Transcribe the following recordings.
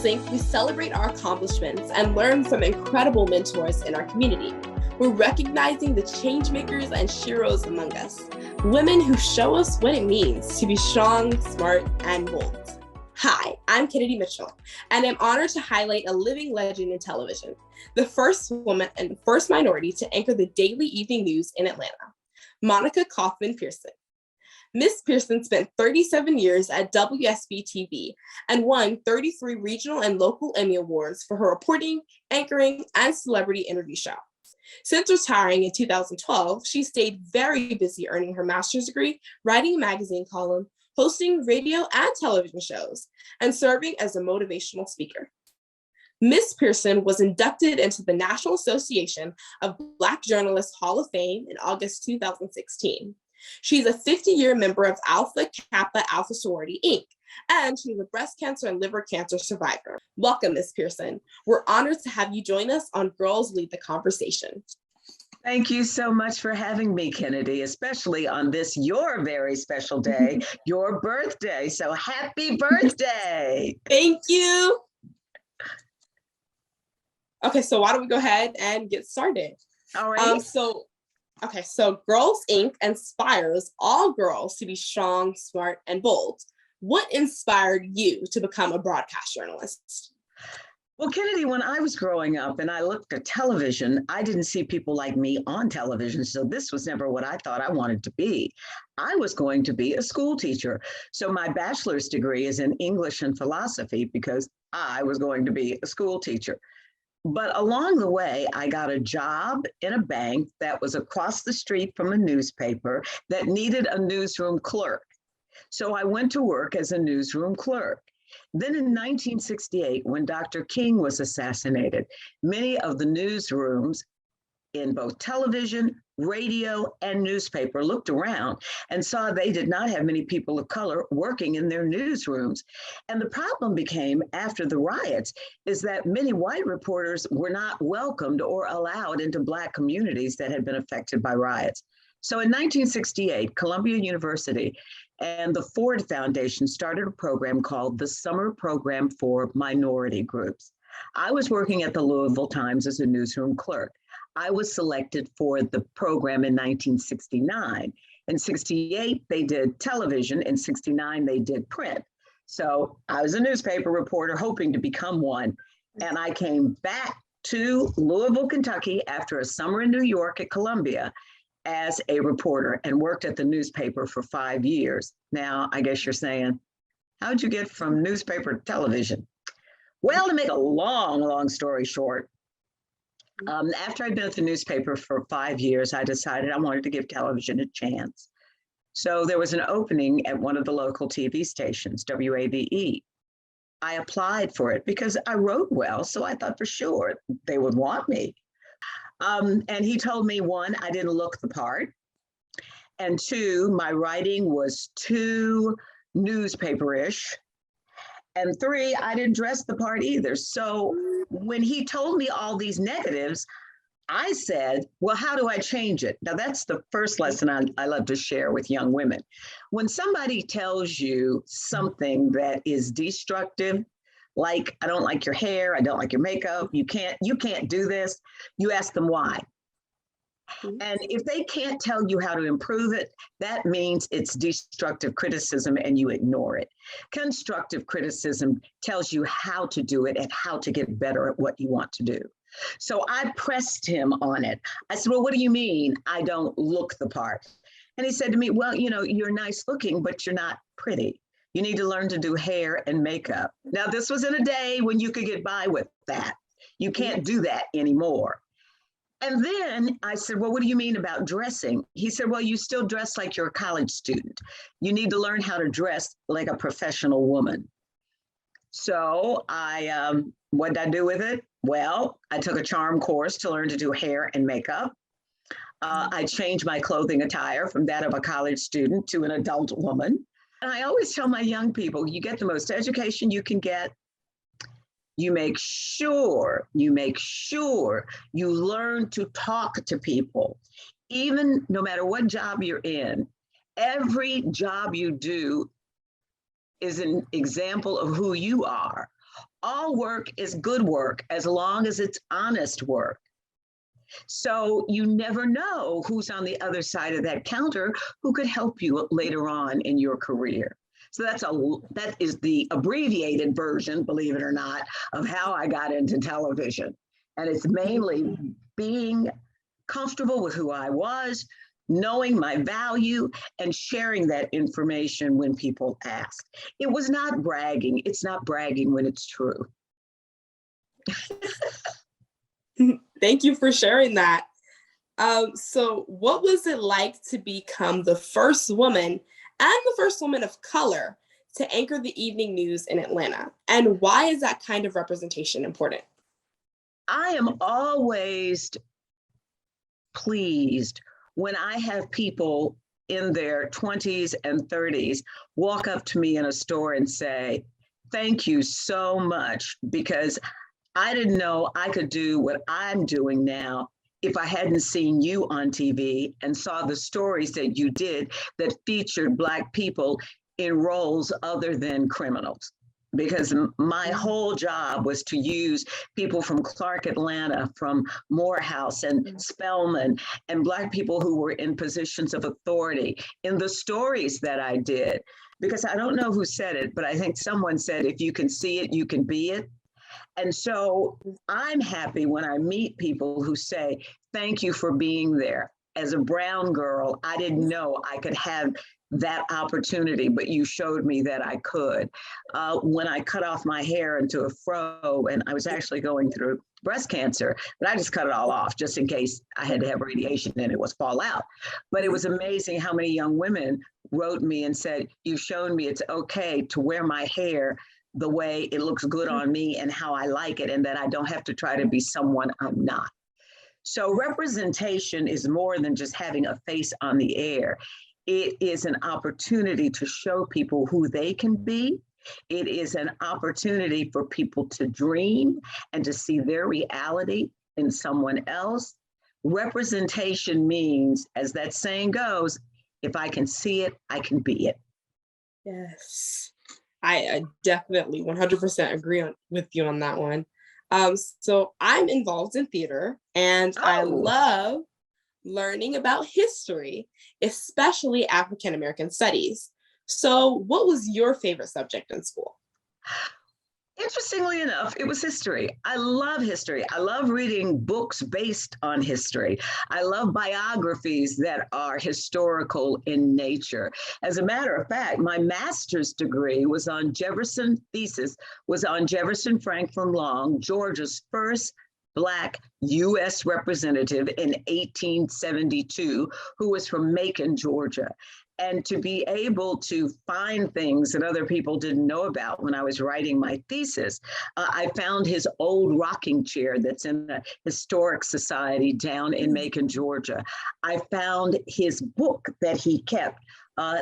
Girls Inc., we celebrate our accomplishments and learn from incredible mentors in our community. We're recognizing the changemakers and sheroes among us, women who show us what it means to be strong, smart, and bold. Hi, I'm Kennedy Mitchell, and I'm honored to highlight a living legend in television, the first woman and first minority to anchor the daily evening news in Atlanta, Monica Kaufman Pearson. Miss Pearson spent 37 years at WSB-TV and won 33 regional and local Emmy Awards for her reporting, anchoring, and celebrity interview show. Since retiring in 2012, she stayed very busy earning her master's degree, writing a magazine column, hosting radio and television shows, and serving as a motivational speaker. Miss Pearson was inducted into the National Association of Black Journalists Hall of Fame in August 2016. She's a 50-year member of Alpha Kappa Alpha Sorority, Inc., and she's a breast cancer and liver cancer survivor. Welcome, Ms. Pearson. We're honored to have you join us on Girls Lead the Conversation. Thank you so much for having me, Kennedy, especially on this, your very special day, your birthday. So happy birthday. Thank you. Okay, so why don't we go ahead and get started? All right. So Girls Inc. inspires all girls to be strong, smart, and bold. What inspired you to become a broadcast journalist? Well, Kennedy, when I was growing up and I looked at television, I didn't see people like me on television. So this was never what I thought I wanted to be. I was going to be a school teacher. So my bachelor's degree is in English and philosophy because I was going to be a school teacher. But along the way, I got a job in a bank that was across the street from a newspaper that needed a newsroom clerk. So I went to work as a newsroom clerk. Then in 1968, when Dr. King was assassinated, many of the newsrooms in both television, radio, and newspaper looked around and saw they did not have many people of color working in their newsrooms. And the problem became, after the riots, is that many white reporters were not welcomed or allowed into Black communities that had been affected by riots. So in 1968, Columbia University and the Ford Foundation started a program called the Summer Program for Minority Groups. I was working at the Louisville Times as a newsroom clerk. I was selected for the program in 1969. In 68, they did television. In 69, they did print. So I was a newspaper reporter hoping to become one. And I came back to Louisville, Kentucky after a summer in New York at Columbia as a reporter and worked at the newspaper for 5 years. Now, I guess you're saying, how'd you get from newspaper to television? Well, to make a long story short, after I'd been at the newspaper for 5 years, I decided I wanted to give television a chance. So there was an opening at one of the local TV stations, WAVE. I applied for it because I wrote well, so I thought for sure they would want me. And he told me, one, I didn't look the part, and two, my writing was too newspaper-ish, and three, I didn't dress the part either. So when he told me all these negatives, I said, well, how do I change it? Now, that's the first lesson I love to share with young women. When somebody tells you something that is destructive, like, I don't like your hair, I don't like your makeup, you can't do this, you ask them why. And if they can't tell you how to improve it, that means it's destructive criticism and you ignore it. Constructive criticism tells you how to do it and how to get better at what you want to do. So I pressed him on it. I said, well, what do you mean I don't look the part? And he said to me, well, you're nice looking, but you're not pretty. You need to learn to do hair and makeup. Now, this was in a day when you could get by with that. You can't do that anymore. And then I said, well, what do you mean about dressing? He said, well, you still dress like you're a college student. You need to learn how to dress like a professional woman. So what did I do with it? Well, I took a charm course to learn to do hair and makeup. I changed my clothing attire from that of a college student to an adult woman. And I always tell my young people, you get the most education you can get. You make sure you learn to talk to people, even no matter what job you're in. Every job you do is an example of who you are. All work is good work as long as it's honest work. So you never know who's on the other side of that counter who could help you later on in your career. So that is the abbreviated version, believe it or not, of how I got into television. And it's mainly being comfortable with who I was, knowing my value, and sharing that information when people ask. It was not bragging. It's not bragging when it's true. Thank you for sharing that. So what was it like to become the first woman and the first woman of color to anchor the evening news in Atlanta? And why is that kind of representation important? I am always pleased when I have people in their 20s and 30s walk up to me in a store and say, thank you so much, because I didn't know I could do what I'm doing now if I hadn't seen you on TV and saw the stories that you did that featured Black people in roles other than criminals. Because my whole job was to use people from Clark Atlanta, from Morehouse and Spelman, and Black people who were in positions of authority in the stories that I did. Because I don't know who said it, but I think someone said, if you can see it, you can be it. And so I'm happy when I meet people who say, thank you for being there. As a brown girl, I didn't know I could have that opportunity, but you showed me that I could. When I cut off my hair into a fro, and I was actually going through breast cancer, but I just cut it all off just in case I had to have radiation and it was fall out. But it was amazing how many young women wrote me and said, you've shown me it's okay to wear my hair the way it looks good on me and how I like it, and that I don't have to try to be someone I'm not. So representation is more than just having a face on the air. It is an opportunity to show people who they can be. It is an opportunity for people to dream and to see their reality in someone else. Representation means, as that saying goes, if I can see it, I can be it. Yes, I definitely 100% agree with you on that one. So I'm involved in theater, and I love learning about history, especially African American studies. So what was your favorite subject in school? Interestingly enough, it was history. I love history. I love reading books based on history. I love biographies that are historical in nature. As a matter of fact, my master's degree was on Jefferson Franklin Long, Georgia's first Black U.S. representative in 1872, who was from Macon, Georgia. And to be able to find things that other people didn't know about when I was writing my thesis, I found his old rocking chair that's in the Historic Society down in Macon, Georgia. I found his book that he kept,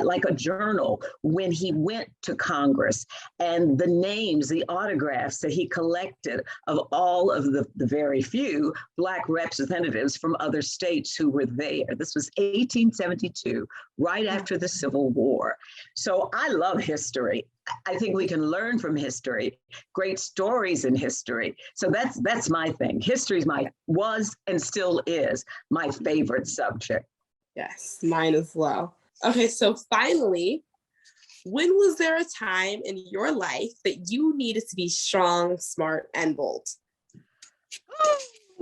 like a journal, when he went to Congress, and the names, the autographs that he collected of all of the very few Black representatives from other states who were there. This was 1872, right after the Civil War. So I love history. I think we can learn from history, great stories in history. So that's my thing. History was and still is my favorite subject. Yes, mine as well. Okay, so finally, when was there a time in your life that you needed to be strong, smart, and bold?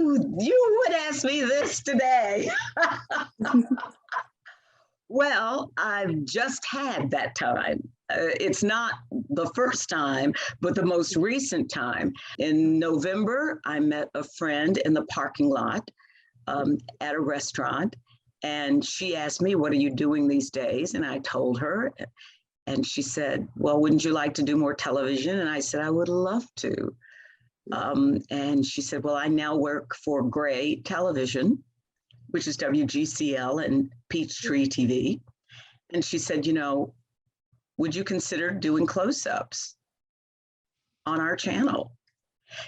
Ooh, you would ask me this today. Well, I've just had that time. It's not the first time, but the most recent time. In November, I met a friend in the parking lot at a restaurant. And she asked me, what are you doing these days? And I told her, and she said, well, wouldn't you like to do more television? And I said, I would love to. And she said, well, I now work for Gray Television, which is WGCL and Peachtree TV. And she said, would you consider doing close-ups on our channel?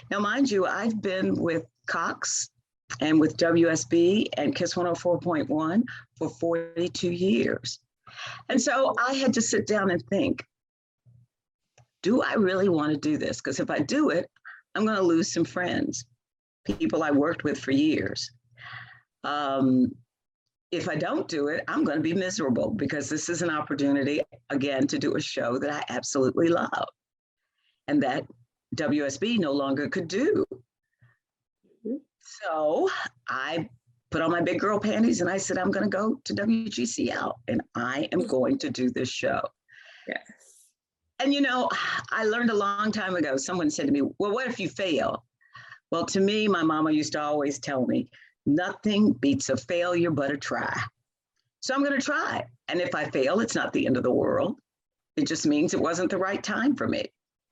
Now, mind you, I've been with Cox and with WSB and KISS 104.1 for 42 years. And so I had to sit down and think, do I really want to do this? Because if I do it, I'm going to lose some friends, people I worked with for years. If I don't do it, I'm going to be miserable because this is an opportunity, again, to do a show that I absolutely love and that WSB no longer could do. So I put on my big girl panties and I said, I'm going to go to WGCL and I am going to do this show. Yes. And, you know, I learned a long time ago, someone said to me, well, what if you fail? Well, to me, my mama used to always tell me, nothing beats a failure but a try. So I'm going to try. And if I fail, it's not the end of the world. It just means it wasn't the right time for me.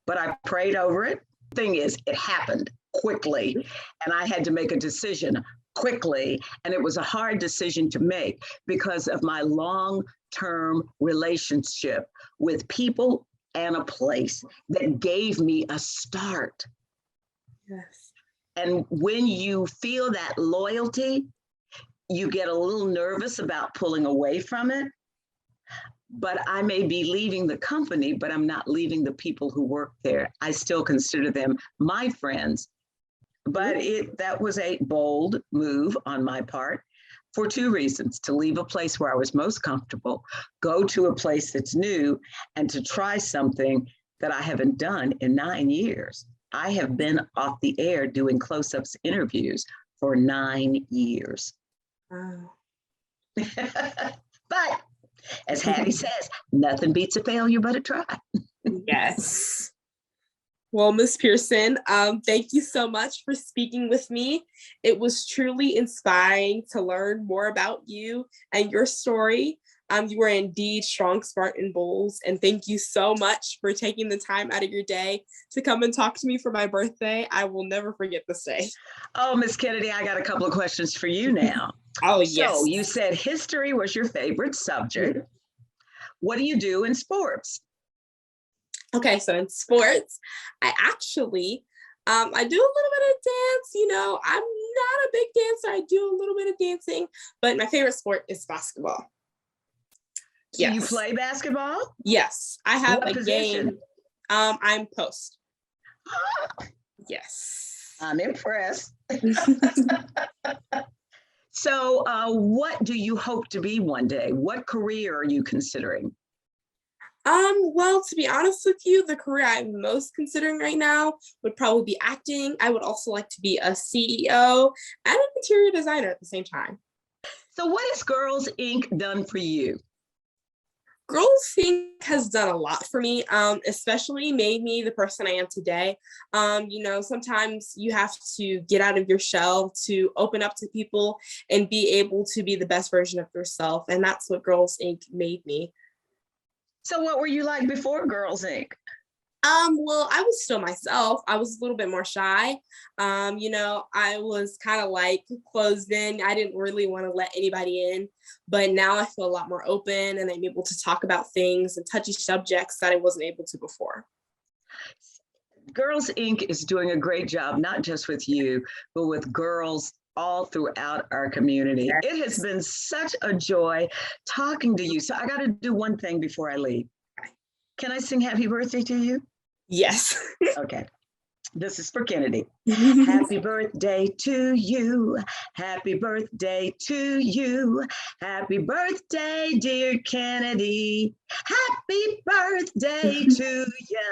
But I prayed over it. Thing is, it happened quickly. And I had to make a decision quickly. And it was a hard decision to make because of my long-term relationship with people and a place that gave me a start. Yes. And when you feel that loyalty, you get a little nervous about pulling away from it. But I may be leaving the company, but I'm not leaving the people who work there. I still consider them my friends. But that was a bold move on my part for two reasons: to leave a place where I was most comfortable, go to a place that's new, and to try something that I haven't done in 9 years. I have been off the air doing close-ups interviews for 9 years. Wow. But as Hattie says, nothing beats a failure but a try. Yes. Well, Ms. Pearson, thank you so much for speaking with me. It was truly inspiring to learn more about you and your story. You were indeed strong, smart, and bold. And thank you so much for taking the time out of your day to come and talk to me for my birthday. I will never forget this day. Oh, Miss Kennedy, I got a couple of questions for you now. Oh, yes. So you said history was your favorite subject. What do you do in sports? Okay, so in sports, I actually, I do a little bit of dance. You know, I'm not a big dancer. I do a little bit of dancing, but my favorite sport is basketball. So you play basketball? Yes, I have What a position? game. I'm post. Yes. I'm impressed. So what do you hope to be one day? What career are you considering? Well, to be honest with you, the career I'm most considering right now would probably be acting. I would also like to be a CEO and an interior designer at the same time. So what has Girls Inc. done for you? Girls Inc. has done a lot for me, especially made me the person I am today. You know, sometimes you have to get out of your shell to open up to people and be able to be the best version of yourself. And that's what Girls Inc. made me. So what were you like before Girls Inc.? Well, I was still myself. I was a little bit more shy. You know, I was kind of like closed in. I didn't really want to let anybody in, but now I feel a lot more open and I'm able to talk about things and touchy subjects that I wasn't able to before. Girls Inc. is doing a great job, not just with you, but with girls all throughout our community. Yes. It has been such a joy talking to you. So I got to do one thing before I leave. Can I sing happy birthday to you? Yes. Okay. This is for Kennedy. Happy birthday to you. Happy birthday to you. Happy birthday, dear Kennedy. Happy birthday to you.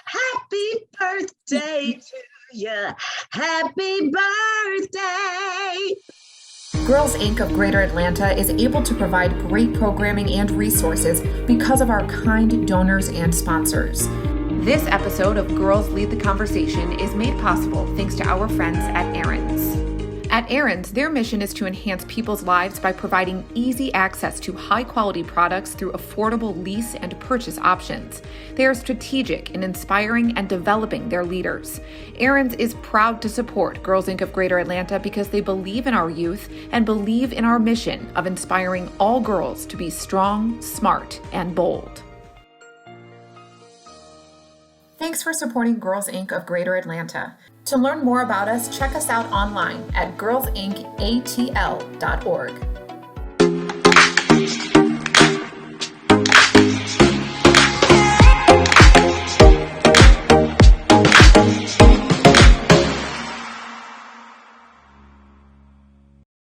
Happy birthday to you. Happy birthday. Girls Inc. of Greater Atlanta is able to provide great programming and resources because of our kind donors and sponsors. This episode of Girls Lead the Conversation is made possible thanks to our friends at Aaron's. At Aaron's, their mission is to enhance people's lives by providing easy access to high-quality products through affordable lease and purchase options. They are strategic in inspiring and developing their leaders. Aaron's is proud to support Girls Inc. of Greater Atlanta because they believe in our youth and believe in our mission of inspiring all girls to be strong, smart, and bold. Thanks for supporting Girls Inc. of Greater Atlanta. To learn more about us, check us out online at girlsincatl.org.